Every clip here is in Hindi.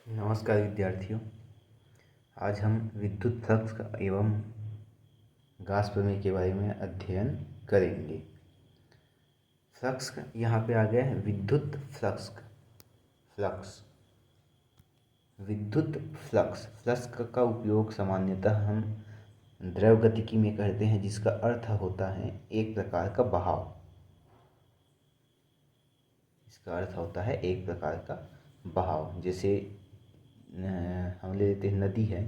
नमस्कार विद्यार्थियों। आज हम विद्युत फ्लक्स एवं गास प्रमेय के बारे में अध्ययन करेंगे। फ्लक्स यहाँ पे आ गया है विद्युत फ्लक्स। फ्लक्स विद्युत फ्लक्स फ्लक्स का उपयोग सामान्यतः हम द्रव गतिकी में करते हैं, जिसका अर्थ होता है एक प्रकार का बहाव। इसका अर्थ होता है एक प्रकार का बहाव। जैसे हम ले लेते हैं नदी है,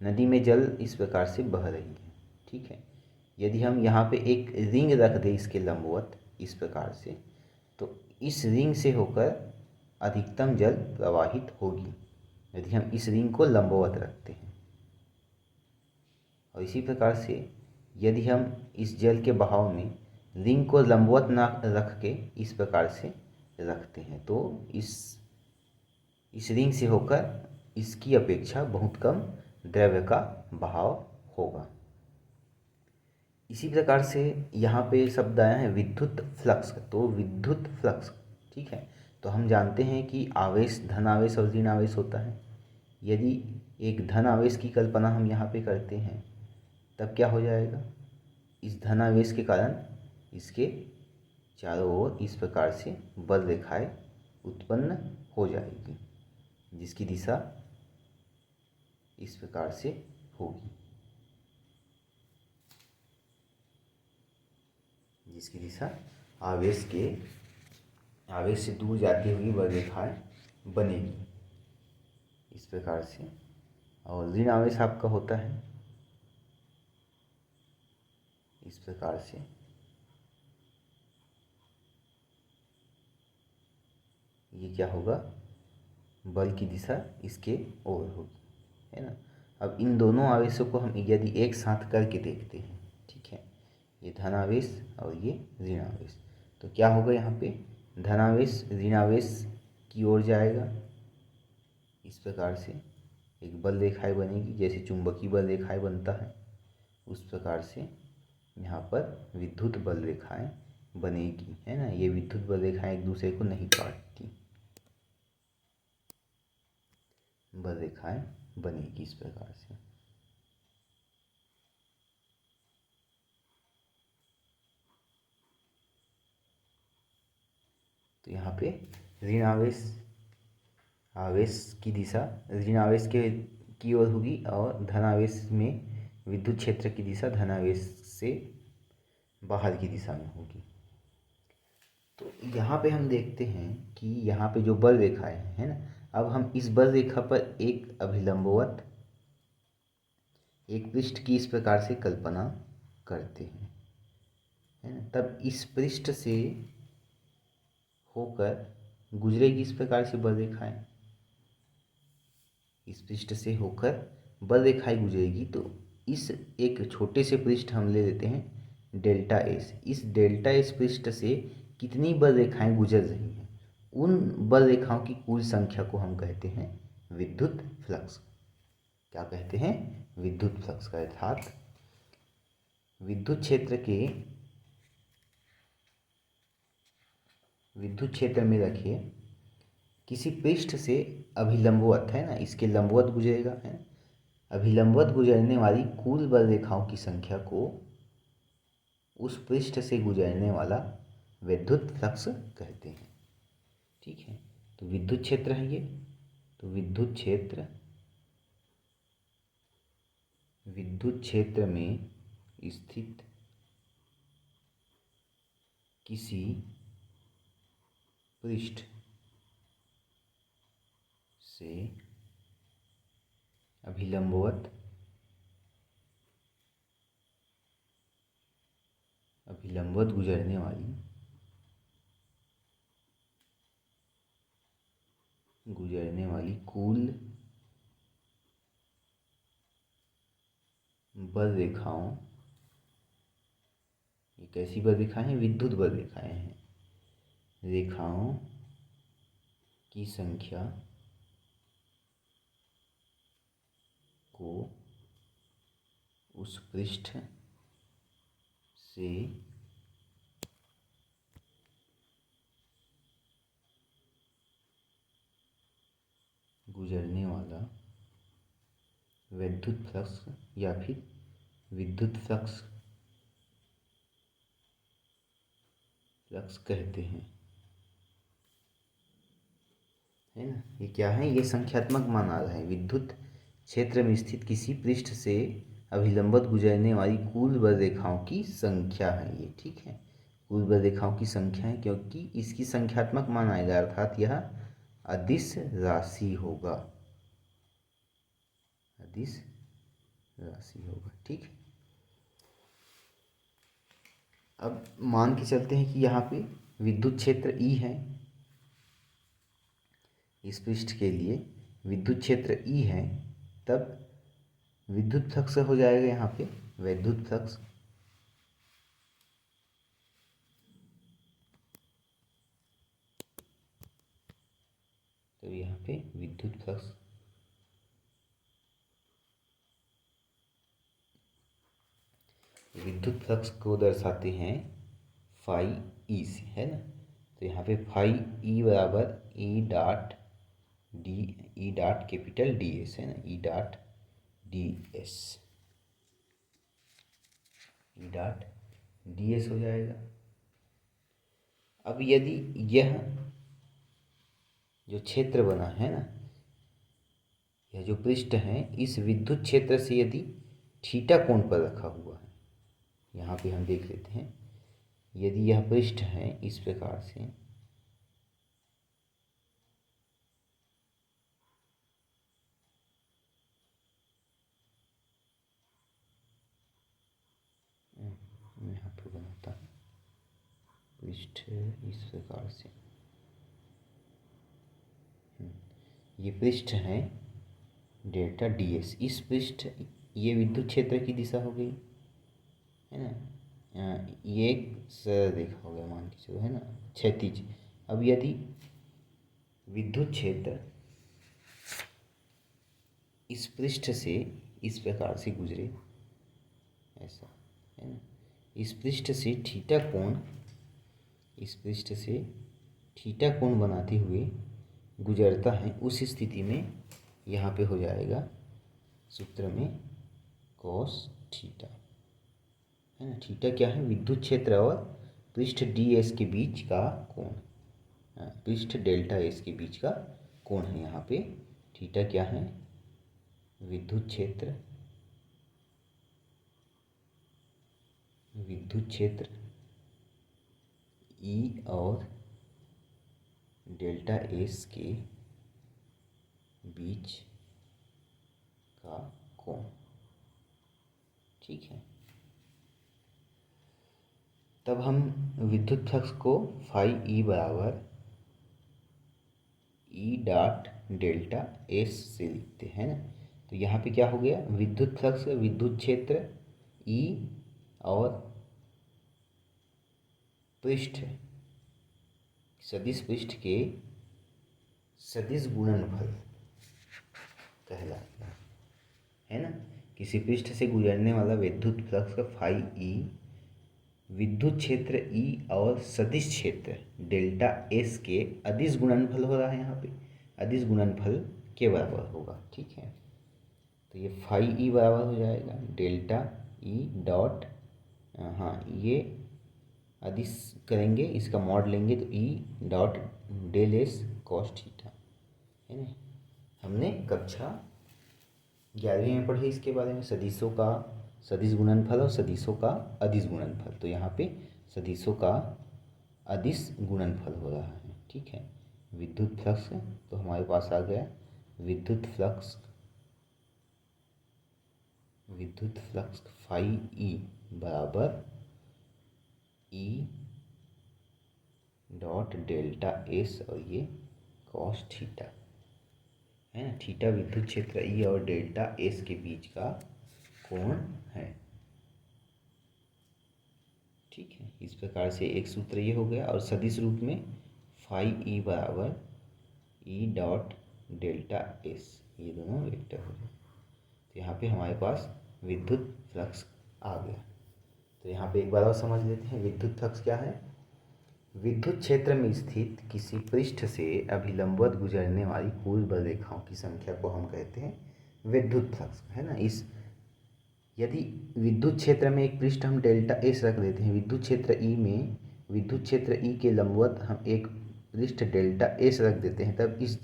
नदी में जल इस प्रकार से बह रही है, ठीक है। यदि हम यहाँ पे एक रिंग रख दें इसके लंबवत इस प्रकार से, तो इस रिंग से होकर अधिकतम जल प्रवाहित होगी यदि हम इस रिंग को लंबवत रखते हैं। और इसी प्रकार से यदि हम इस जल के बहाव में रिंग को लंबवत ना रख के इस प्रकार से रखते हैं, तो इस रिंग से होकर इसकी अपेक्षा बहुत कम द्रव्य का बहाव होगा। इसी प्रकार से यहाँ पे शब्द आया है विद्युत फ्लक्स। तो विद्युत फ्लक्स, ठीक है। तो हम जानते हैं कि आवेश धन आवेश और ऋण आवेश होता है। यदि एक धन आवेश की कल्पना हम यहाँ पे करते हैं, तब क्या हो जाएगा? इस धन आवेश के कारण इसके चारों ओर इस प्रकार से बल रेखाएं उत्पन्न हो जाएगी, जिसकी दिशा इस प्रकार से होगी, जिसकी दिशा आवेश से दूर जाती हुई बल रेखाएं बनेगी इस प्रकार से। और ऋण आवेश आपका होता है इस प्रकार से। ये क्या होगा? बल की दिशा इसके ओर होगी, है ना। अब इन दोनों आवेशों को हम यदि एक साथ करके देखते हैं, ठीक है, ये धन आवेश और ये ऋण आवेश, तो क्या होगा? यहाँ पे धन आवेश ऋण आवेश की ओर जाएगा, इस प्रकार से एक बल रेखाएं बनेगी, जैसे चुंबकीय बल रेखाएं बनता है उस प्रकार से यहाँ पर विद्युत बल रेखाएं बनेगी, है ना। ये विद्युत बल रेखाएं एक दूसरे को नहीं काटती, बल रेखाएं बनेगी इस प्रकार से। तो यहाँ पे ऋण आवेश की दिशा ऋण आवेश के की ओर होगी और धन आवेश में विद्युत क्षेत्र की दिशा धन आवेश से बाहर की दिशा में होगी। तो यहाँ पे हम देखते हैं कि यहाँ पे जो बल रेखाएं है ना, अब हम इस बल रेखा पर एक अभिलंबवत एक पृष्ठ की इस प्रकार से कल्पना करते हैं, है ना। तब इस पृष्ठ से होकर गुजरेगी इस प्रकार से बल रेखाएं, इस पृष्ठ से होकर बल रेखाएं गुजरेगी। तो इस एक छोटे से पृष्ठ हम ले लेते हैं डेल्टा एस। इस डेल्टा एस पृष्ठ से कितनी बल रेखाएं गुजर रही हैं, उन बल रेखाओं की कुल संख्या को हम कहते हैं विद्युत फ्लक्स। क्या कहते हैं? विद्युत फ्लक्स का। अर्थात विद्युत क्षेत्र में रखिए किसी पृष्ठ से अभिलंबवत, है ना, इसके लंबवत गुजरेगा, है। अभिलंबवत गुजरने वाली कुल बल रेखाओं की संख्या को उस पृष्ठ से गुजरने वाला विद्युत फ्लक्स कहते हैं, ठीक है। तो विद्युत क्षेत्र है ये। तो विद्युत क्षेत्र में स्थित किसी पृष्ठ से अभिलंबवत गुजरने वाली कुल बल रेखाओं, ये कैसी बल रेखाएं हैं? विद्युत बल रेखाएं हैं। रेखाओं की संख्या को उस पृष्ठ से गुजरने वाला विद्युत फ्लक्स या फिर विद्युत फ्लक्स कहते हैं, है ना। ये क्या है, ये संख्यात्मक मान आ रहा है। विद्युत क्षेत्र में स्थित किसी पृष्ठ से अभिलंबित गुजरने वाली कुल बल रेखाओं की संख्या है ये, ठीक है। कुल बल रेखाओं की संख्या है क्योंकि इसकी संख्यात्मक मान आएगा, अर्थात यह अदिश राशि होगा, अदिश राशि होगा, ठीक है। अब मान के चलते हैं कि यहाँ पे विद्युत क्षेत्र ई है, इस पृष्ठ के लिए विद्युत क्षेत्र ई है, तब विद्युत फ्लक्स हो जाएगा यहाँ पे विद्युत फ्लक्स, तो यहाँ पे विद्युत फ्लक्स को दर्शाते हैं फाई ई से, है ना। तो यहाँ पे फाई ई बराबर E dot D, E dot capital D S, है ना, E dot D S, E dot D S हो जाएगा। अब यदि यह जो क्षेत्र बना है ना, यह जो पृष्ठ है, इस विद्युत क्षेत्र से यदि थीटा कोण पर रखा हुआ है, यहाँ पे हम देख लेते हैं, यदि यह पृष्ठ है इस प्रकार से, मैं यहाँ पे बनाता हूँ पृष्ठ इस प्रकार से, ये पृष्ठ है डेल्टा डी एस, इस पृष्ठ, ये विद्युत क्षेत्र की दिशा हो गई, है ना। ये एक सरल रेखा हो गया मान के चलो, है ना, क्षैतिज। अब यदि विद्युत क्षेत्र इस पृष्ठ से इस प्रकार से गुजरे, ऐसा, है ना, इस पृष्ठ से थीटा कोण, इस पृष्ठ से थीटा कोण बनाते हुए गुजरता है, उस स्थिति में यहाँ पे हो जाएगा सूत्र में कॉस थीटा, है ना। थीटा क्या है, विद्युत क्षेत्र और पृष्ठ डी एस के बीच का कोण, पृष्ठ डेल्टा एस के बीच का कोण है यहाँ पे। थीटा क्या है, विद्युत क्षेत्र ई और डेल्टा एस के बीच का कोण, ठीक है। तब हम विद्युत फ्लक्स को फाई ई बराबर ई डॉट डेल्टा एस से लिखते हैं ना। तो यहाँ पे क्या हो गया, विद्युत फ्लक्स विद्युत क्षेत्र ई और पृष्ठ, सदिश पृष्ठ के सदिश गुणनफल कहलाता है ना। किसी पृष्ठ से गुजरने वाला विद्युत फ्लक्स का फाई ई विद्युत क्षेत्र ई और सदिश क्षेत्र डेल्टा एस के अदिश गुणनफल हो रहा है, यहाँ पे अदिश गुणनफल के बराबर होगा, ठीक है। तो ये फाई ई बराबर हो जाएगा डेल्टा ई डॉट, हाँ, ये अदिश करेंगे, इसका मॉड लेंगे तो E dot del S cos theta, है ना। हमने कक्षा 11वीं में पढ़े इसके बारे में, सदिशों का सदिश गुणनफल और सदिशों का अदिश गुणनफल। तो यहाँ पे सदिशों का अदिश गुणनफल हो रहा है, ठीक है। विद्युत फ्लक्स, तो हमारे पास आ गया विद्युत फ्लक्स फाई ई बराबर ई डॉट डेल्टा एस और ये कॉस थीटा, है ना। थीटा विद्युत क्षेत्र ई और डेल्टा एस के बीच का कोण है, ठीक है। इस प्रकार से एक सूत्र ये हो गया, और सदिश रूप में फाई ई बराबर ई डॉट डेल्टा एस, ये दोनों वेक्टर हो गए। तो यहाँ पे हमारे पास विद्युत फ्लक्स आ गया। तो यहाँ पे एक बार और समझ लेते हैं विद्युत फ्लक्स क्या है। विद्युत क्षेत्र में स्थित किसी पृष्ठ से अभिलंबवत गुजरने वाली कुल बल रेखाओं की संख्या को हम कहते हैं विद्युत फ्लक्स, है ना। इस यदि विद्युत क्षेत्र में एक पृष्ठ हम डेल्टा एस रख देते हैं, विद्युत क्षेत्र ई में, विद्युत क्षेत्र ई के लंबवत हम एक पृष्ठ डेल्टा एस रख देते हैं, तब इस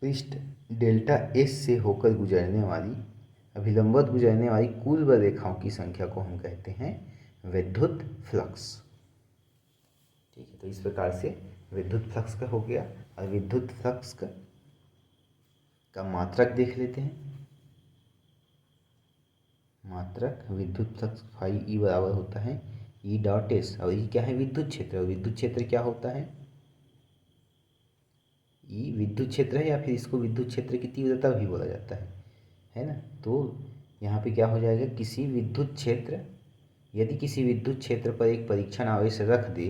पृष्ठ डेल्टा एस से होकर गुजरने वाली, अभिलंबवत गुजरने वाली कुल बल रेखाओं की संख्या को हम कहते हैं विद्युत फ्लक्स। ठीक है, तो इस प्रकार से विद्युत फ्लक्स का हो गया। और विद्युत फ्लक्स का मात्रक देख लेते हैं। मात्रक विद्युत फ्लक्स फाई ई बराबर होता है ई डॉट एस, और ये क्या है, विद्युत क्षेत्र। और विद्युत क्षेत्र क्या होता है, ई विद्युत क्षेत्र है, या फिर इसको विद्युत क्षेत्र की तीव्रता भी बोला जाता है ना। तो यहाँ पे क्या हो जाएगा, किसी विद्युत क्षेत्र, यदि किसी विद्युत क्षेत्र पर एक परीक्षण आवेश रख दे,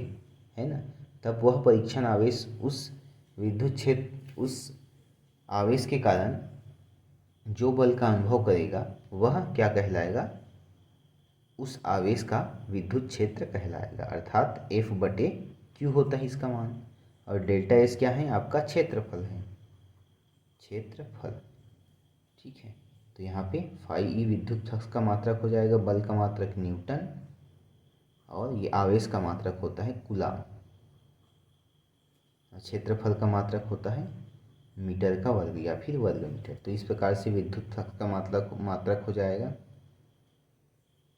है ना, तब वह परीक्षण आवेश उस विद्युत क्षेत्र, उस आवेश के कारण जो बल का अनुभव करेगा वह क्या कहलाएगा, उस आवेश का विद्युत क्षेत्र कहलाएगा। अर्थात F बटे Q होता है इसका मान, और डेल्टा एस क्या है, आपका क्षेत्रफल है, क्षेत्रफल। ठीक है, तो यहाँ पे फाई ई विद्युत फ्लक्स का मात्रक हो जाएगा, बल का मात्रक न्यूटन, और ये आवेश का मात्रक होता है कूलाम, क्षेत्रफल का मात्रक होता है मीटर का वर्ग या फिर वर्ग मीटर। तो इस प्रकार से विद्युत फ्लक्स का मात्रक हो जाएगा,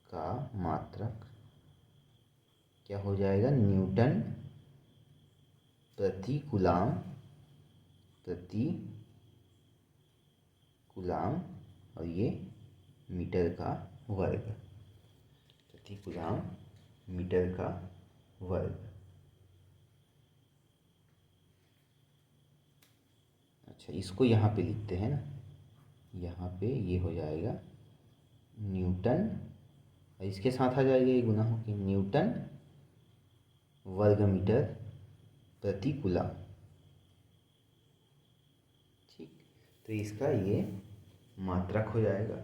का मात्रक क्या हो जाएगा, न्यूटन प्रति कूलाम, प्रति कूलाम, और ये मीटर का वर्ग, प्रति कूलाम मीटर का वर्ग। अच्छा, इसको यहाँ पे लिखते हैं ना, यहाँ पे ये हो जाएगा न्यूटन, और इसके साथ आ जाएगा ये गुना हो कि न्यूटन वर्ग मीटर प्रति कूलाम। ठीक, तो इसका ये मात्रक हो जाएगा।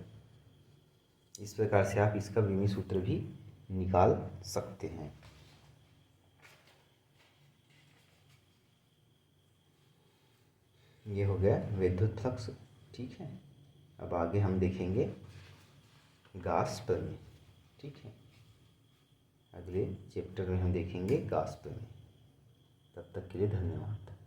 इस प्रकार से आप इसका विमीय सूत्र भी निकाल सकते हैं। ये हो गया विद्युत फ्लक्स। ठीक है, अब आगे हम देखेंगे गाउस प्रमेय। ठीक है, अगले चैप्टर में हम देखेंगे गाउस प्रमेय। तब तक के लिए धन्यवाद।